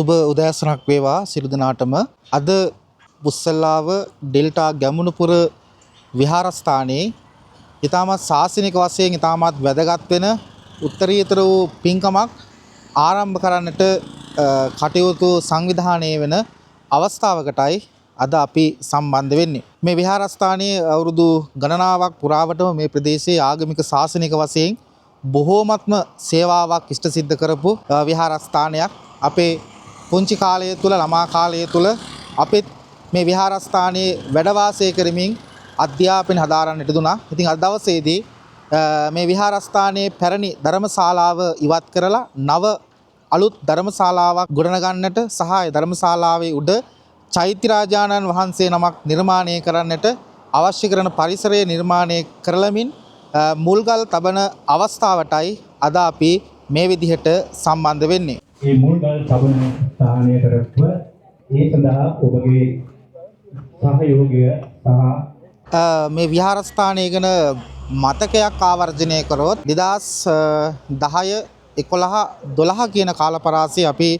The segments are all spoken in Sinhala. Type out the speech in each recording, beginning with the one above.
සුබ උදෑසනක් වේවා සියලු දෙනාටම. අද බුස්සල්ලාව ඩෙල්ටා ගැමුණුපුර විහාරස්ථානයේ ඊටමත් ශාසනික වශයෙන් ඊටමත් වැදගත් වෙන උත්තරීතර වූ පින්කමක් ආරම්භ කරන්නට කටයුතු සංවිධානය වෙන අවස්ථාවකටයි අද අපි සම්බන්ධ වෙන්නේ. මේ විහාරස්ථානයේ අවුරුදු ගණනාවක් පුරාවටම මේ ප්‍රදේශයේ ආගමික ශාසනික වශයෙන් බොහෝමත්ම සේවාවක් ඉෂ්ට සිද්ධ කරපු විහාරස්ථානයක්. අපේ පුංචි කාලය තුල ළමා කාලය තුල අපේ මේ විහාරස්ථානයේ වැඩ වාසය කරමින් අධ්‍යාපනය හදාරන්නට දුනා. ඉතින් අද දවසේදී මේ විහාරස්ථානයේ පැරණි ධර්මශාලාව ඉවත් කරලා නව අලුත් ධර්මශාලාවක් ගොඩනගන්නට සහ ධර්මශාලාවේ උඩ චෛත්‍යරාජානන් වහන්සේ නමක් නිර්මාණය කරන්නට අවශ්‍ය කරන පරිසරය නිර්මාණය කරලමින් මුල්ගල් තබන අවස්ථාවටයි අද අපි මේ විදිහට සම්බන්ධ වෙන්නේ. මේ මුල්ගල් තබන ස්ථානය කරත්ව ඒ සඳහා ඔබගේ සහයෝගය සහ මේ විහාරස්ථානය ගැන මතකයක් ආවර්ජනය කරොත් 2010 11 12 කියන කාලපරාසයේ අපි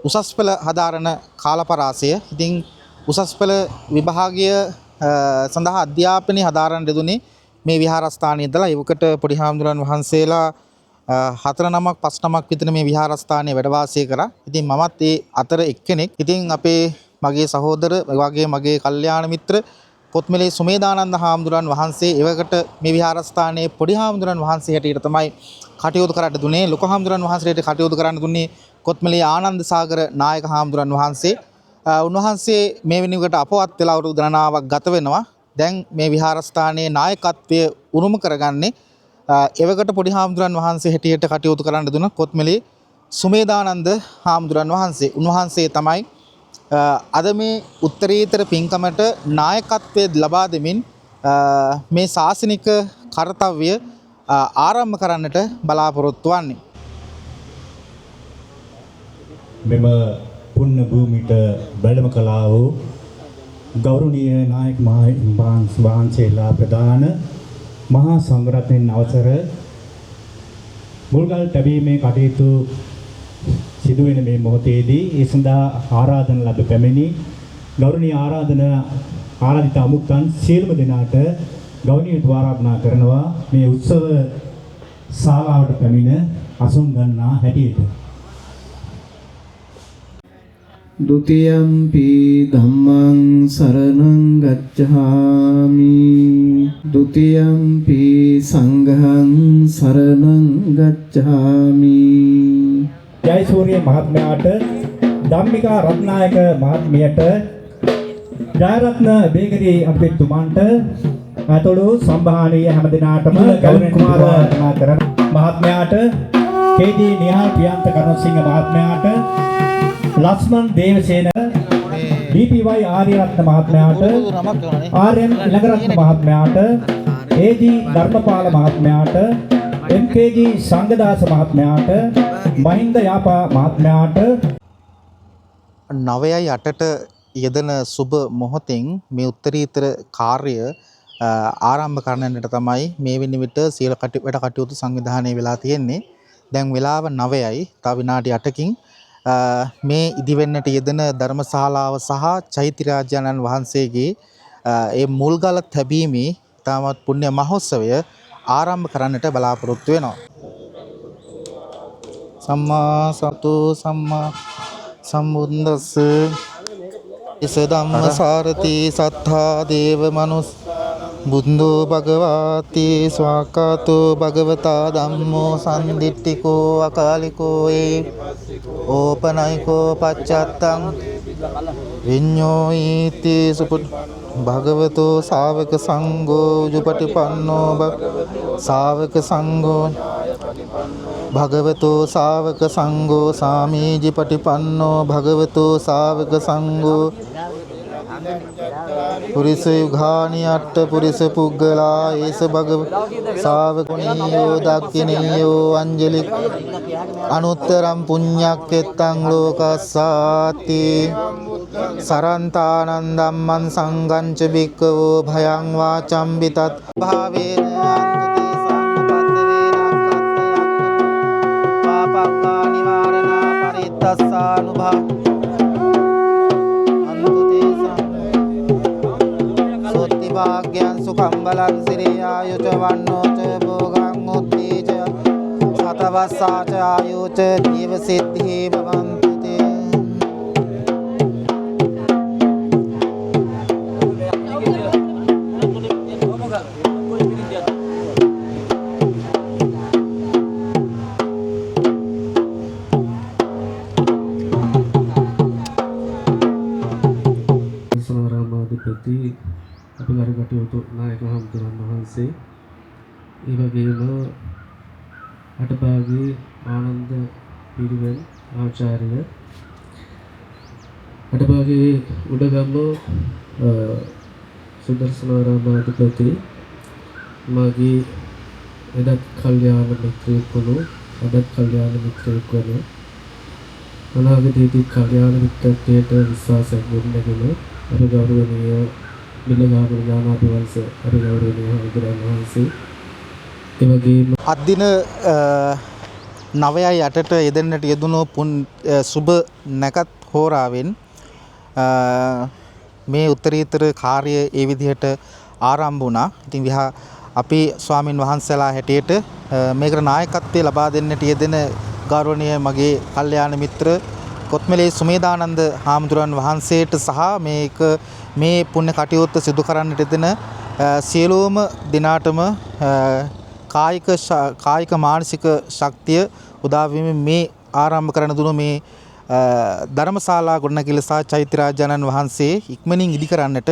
උසස් පෙළ හදාරන කාලපරාසය. ඉතින් උසස් පෙළ විභාගය සඳහා අධ්‍යාපනය හදාරන්න දෙදුනේ මේ විහාරස්ථානයේ ඉඳලා. ඒවකට පොඩි හාමුදුරන් වහන්සේලා 4 නමක් 5 නමක් විතර මේ විහාරස්ථානයේ වැඩ වාසය කරා. ඉතින් මමත් ඒ අතර එක්කෙනෙක්. ඉතින් අපේ මගේ සහෝදර වගේ මගේ කල්යාණ මිත්‍ර කොත්මලේ සුමේදානන්ද හාමුදුරන් වහන්සේ එවකට මේ විහාරස්ථානයේ පොඩි හාමුදුරන් වහන්සේ හැටියට තමයි කටයුතු කරන්න දුන්නේ. ලොකු හාමුදුරන් වහන්සේට කටයුතු කරන්න දුන්නේ කොත්මලේ ආනන්ද සාගර නායක හාමුදුරන් වහන්සේ. උන්වහන්සේ මේ වෙනුවට අපවත් වෙලා අවුරුදු ගණනාවක් ගත වෙනවා. දැන් මේ විහාරස්ථානයේ නායකත්වය උරුම කරගන්නේ එවකට පොඩි හාමුදුරන් වහන්සේ හැටියට කටයුතු කරන්න දුන කොත්මලේ සුමේදානන්ද හාමුදුරන් වහන්සේ. උන්වහන්සේ තමයි අද මේ උත්තරීතර පින්කමට නායකත්වය ලබා දෙමින් මේ ශාසනික කාර්යය ආරම්භ කරන්නට බලාපොරොත්තු වන්නේ. මෙම පුණ්‍ය භූමිට වැඩම කළා වූ ගෞරවනීය නායක වහන්සේලා ප්‍රදාන මහා සංඝරත්නයන් අවසර මුල්ගල් තැබීමේ කටයුතු සිදුවෙන මේ මොහොතේදී ඒ සඳහා ආරාධන ලැබ පැමිණි ගෞරවනීය ආරාධිත අමුත්තන් සියලුම දෙනාට ගෞරවනීය ආරාධනා කරනවා මේ උත්සව ශාලාවට පැමිණ අසුන් ගන්නා හැටියට. ဒ ුතියම්පි ධම්මං සරණං ගච්ඡාමි ဒ ුතියම්පි සංඝං සරණං ගච්ඡාමි. ජයසූරිය මහත්මයාට, ධම්මිකා රත්නායක මහත්මියට, ජයරත්න බේකරි අපිටුමන්ට අතොළු සම්භාහනීය හැම දිනාටම ගෞරවනීය කුමාරවර්ධනා කරන මහත්මයාට, K.D.. Nihal පියන්ත කරුණසිංහ මහත්මයාට, Lakshman දේවසේන, ඩී.පී.වයි. Ariyaratne මහත්මයාට, R.M.. ඉලකරත්න මහත්මයාට, A.G.. Dharmapala මහත්මයාට, එම්.කේ.ජී. සංඝදාස මහත්මයාට, Mahinda Yapa මහත්මයාට 9:08ට යෙදෙන සුබ මොහොතෙන් මේ උත්තරීතර කාර්ය ආරම්භ කරන්නට තමයි මේ වෙනිවිට සියලු වැඩ කටයුතු සංවිධානය වෙලා තියෙන්නේ. දැන් වෙලාව 9යි. තව විනාඩි 8කින් මේ ඉදිවෙන්නට යෙදෙන ධර්මශාලාව සහ චෛත්‍යරාජානන් වහන්සේගේ ඒ මුල්ගල තැබීමේ තාමත් පුණ්‍ය මහෝත්සවය ආරම්භ කරන්නට බලාපොරොත්තු වෙනවා. සම්මා සතු සම්මා සම්බුද්දස්ස ඉස ධම්ම සාරති සත්තා දේව මනුස් බුද්ධෝ භගවාති ස්වාකාතෝ භගවතා ධම්මෝ සම්දිට්ඨිකෝ අකාලිකෝ ඒ ඕපනයිකෝ පච්චත්තං විඤ්ඤෝ ඊති සුපුත් භගවතෝ ශාවක සංඝෝ උජුපටිපන්නෝ ශාවක සංඝෝ භගවතෝ ශාවක සංඝෝ සාමීජි පටිපන්නෝ භගවතෝ ශාවක සංඝෝ පුරිස යුගානි අට්ඨ පුරිස පුග්ගලා ඒස භගව ශාවකණීයෝ දක්ඛිනීයෝ අංජලි අනුත්තරම් පුඤ්ඤක්කෙත්තං ලෝකස්සාති සරන්තානං ධම්මං සංඝං ච භික්ඛවෝ භයං වාචම්බිතත් භාවේන පාපං නිවාරණා පරිත්තස්සානුභා කම්බලං සිරියායුච වන්නෝච භෝගං උත්තීච සතවස්සාච ආයුච දීව සිද්ධි භවන්තු තේ. සමරාමාධිපති අපි ගරු කටයුතු නායක හමුදුරන් වහන්සේ, ඒ වගේම අටභාගී ආනන්ද පිරිවෙන් ආචාර්ය, අටභාගී උඩගම සුදර්ශනාරාමාධිපති, මගේ එදත් කල්යාණ මිත්‍රයෙක් වුණු අදත් කල්යාණ මිත්‍රයෙක් වන අනාගතයේදී කල්යාණ මිත්‍රත්වයට විශ්වාසයක් ගොඩනගෙන අප ගෞරවනීය බිලගාපුර ඥානාභිවංශ අප ගෞරවනීය හමුදුරන් වහන්සේ, ඒ වගේම අද්දින 9:08ට යෙදෙන්නට යෙදුණු සුබ නැකත් හෝරාවෙන් මේ උත්තරීතර කාර්ය ඒ විදිහට ආරම්භ වුණා. ඉතින් අපි ස්වාමින් වහන්සේලා හැටියට මේකට නායකත්වය ලබා දෙන්නට යෙදෙන ගෞරවනීය මගේ කල්යාණ මිත්‍ර කොත්මලේ සුමේදානන්ද හාමුදුරන් වහන්සේට සහ මේ පුණ්‍ය කටයුත්ත සිදු කරන්නට යෙදෙන සියලුම දිනාටම කායික මානසික ශක්තිය උදා වීමෙන් මේ ආරම්භ කරන දුණු මේ ධර්මශාලා ගොඩනැගිල්ල සහ චෛත්‍ය රාජානන් වහන්සේ ඉක්මනින් ඉදි කරන්නට